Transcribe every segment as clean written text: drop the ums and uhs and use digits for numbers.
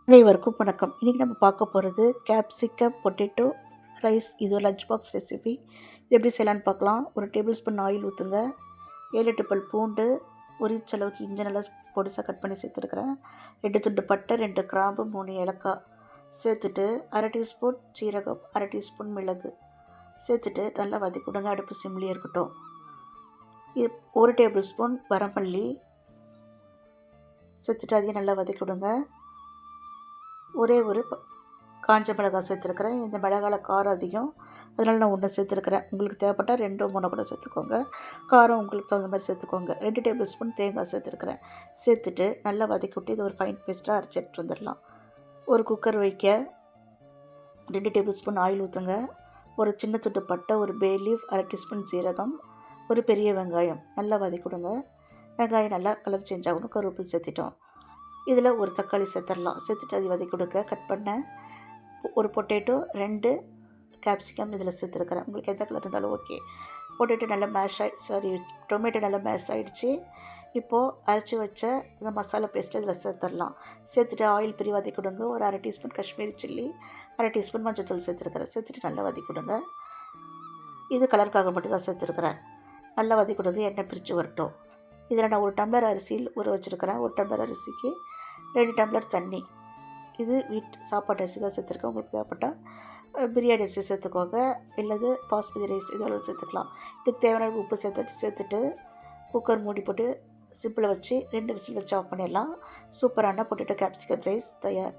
அனைவருக்கும் வணக்கம். இன்றைக்கி நம்ம பார்க்க போகிறது கேப்சிகம் பொட்டேட்டோ ரைஸ். இது ஒரு லஞ்ச் பாக்ஸ் ரெசிபி. இது எப்படி செய்யலான்னு பார்க்கலாம். ஒரு டேபிள் ஸ்பூன் ஆயில் ஊற்றுங்க. 7-8 பல் பூண்டு, ஒரு இன்ச் அளவுக்கு இஞ்சி நல்லா பொடிசாக கட் பண்ணி சேர்த்துருக்குறேன். 2 துண்டு பட்டை, 2 கிராம்பு, 3 ஏலக்காய் சேர்த்துட்டு, அரை டீஸ்பூன் சீரகம், அரை டீஸ்பூன் மிளகு சேர்த்துட்டு நல்லா வதக்கிவிடுங்க. அடுப்பு சிம்லேயே இருக்கட்டும். ஒரு டேபிள் ஸ்பூன் வரமல்லி சேர்த்துட்டு அதையும் நல்லா வதக்கிவிடுங்க. ஒரே ஒரு காஞ்ச மிளகாய் சேர்த்துருக்குறேன். இந்த மிளகாயில் காரம் அதிகம், அதனால் நான் 1 சேர்த்துருக்குறேன். உங்களுக்கு தேவைப்பட்டால் 2 3 கூட சேர்த்துக்கோங்க. காரம் உங்களுக்கு தகுந்த மாதிரி சேர்த்துக்கோங்க. 2 டேபிள் ஸ்பூன் தேங்காய் சேர்த்துருக்குறேன். சேர்த்துட்டு நல்லா வதக்கி விட்டு இது ஒரு ஃபைன் பேஸ்ட்டாக அரைச்சி எடுத்துட்டு வந்துடலாம். ஒரு குக்கர் வைக்க 2 டேபிள் ஸ்பூன் ஆயில் ஊற்றுங்க. ஒரு சின்ன துண்டு பட்டை, ஒரு பே லீஃப், அரை டீஸ்பூன் சீரகம், ஒரு பெரிய வெங்காயம் நல்லா வதக்கிவிடுங்க. வெங்காயம் நல்லா கலர் சேஞ்ச் ஆகணும். கருவேப்பிலை சேர்த்துட்டோம். இதில் ஒரு தக்காளி சேர்த்துடலாம். சேர்த்துட்டு அதை வதக்கி கொடுக்க கட் பண்ண ஒரு பொட்டேட்டோ, 2 கேப்சிகம் இதில் சேர்த்துருக்குறேன். உங்களுக்கு எந்த கலர் இருந்தாலும் ஓகே. பொட்டேட்டோ நல்லா டொமேட்டோ நல்லா மேஷ் ஆகிடுச்சு. இப்போது அரைச்சி வச்ச இந்த மசாலா பேஸ்ட்டு இதில் சேர்த்துடலாம். சேர்த்துட்டு ஆயில் பிரி வதக்கி கொடுங்க. ஒரு அரை டீஸ்பூன் காஷ்மீரி சில்லி, அரை டீஸ்பூன் மஞ்சள் சேர்த்துருக்குறேன். சேர்த்துட்டு நல்லா வதக்கி கொடுங்க. இது கலருக்காக மட்டும் தான் சேர்த்துருக்குறேன். நல்லா வதக்கி கொடுங்க. எண்ணெய் பிரித்து வரட்டும். இதில் நான் 1 டம்ளர் அரிசியில் ஊற வச்சுருக்கிறேன். 1 டம்ளர் அரிசிக்கு 2 டம்ளர் தண்ணி. இது சாப்பாட்டு அரிசி தான் சேர்த்துருக்கேன். உங்களுக்கு தேவைப்பட்டால் பிரியாணி அரிசி சேர்த்துக்கோங்க, இல்லது பாஸ்மதி ரைஸ் இதோட சேர்த்துக்கலாம். இதுக்கு தேவையான உப்பு சேர்த்துட்டு குக்கர் மூடி போட்டு சிம்பிளை வச்சு 2 விசில் வச்சு ஆஃப் பண்ணிடலாம். சூப்பரான பொட்டேட்டோ கேப்சிகம் ரைஸ் தயார்.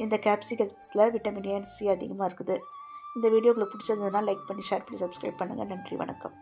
இந்த கேப்சிகத்தில் விட்டமின் ஏ, சி அதிகமாக இருக்குது. இந்த வீடியோ உங்களுக்கு பிடிச்சிருந்ததுன்னா லைக் பண்ணி, ஷேர் பண்ணி, சப்ஸ்கிரைப் பண்ணுங்கள். நன்றி, வணக்கம்.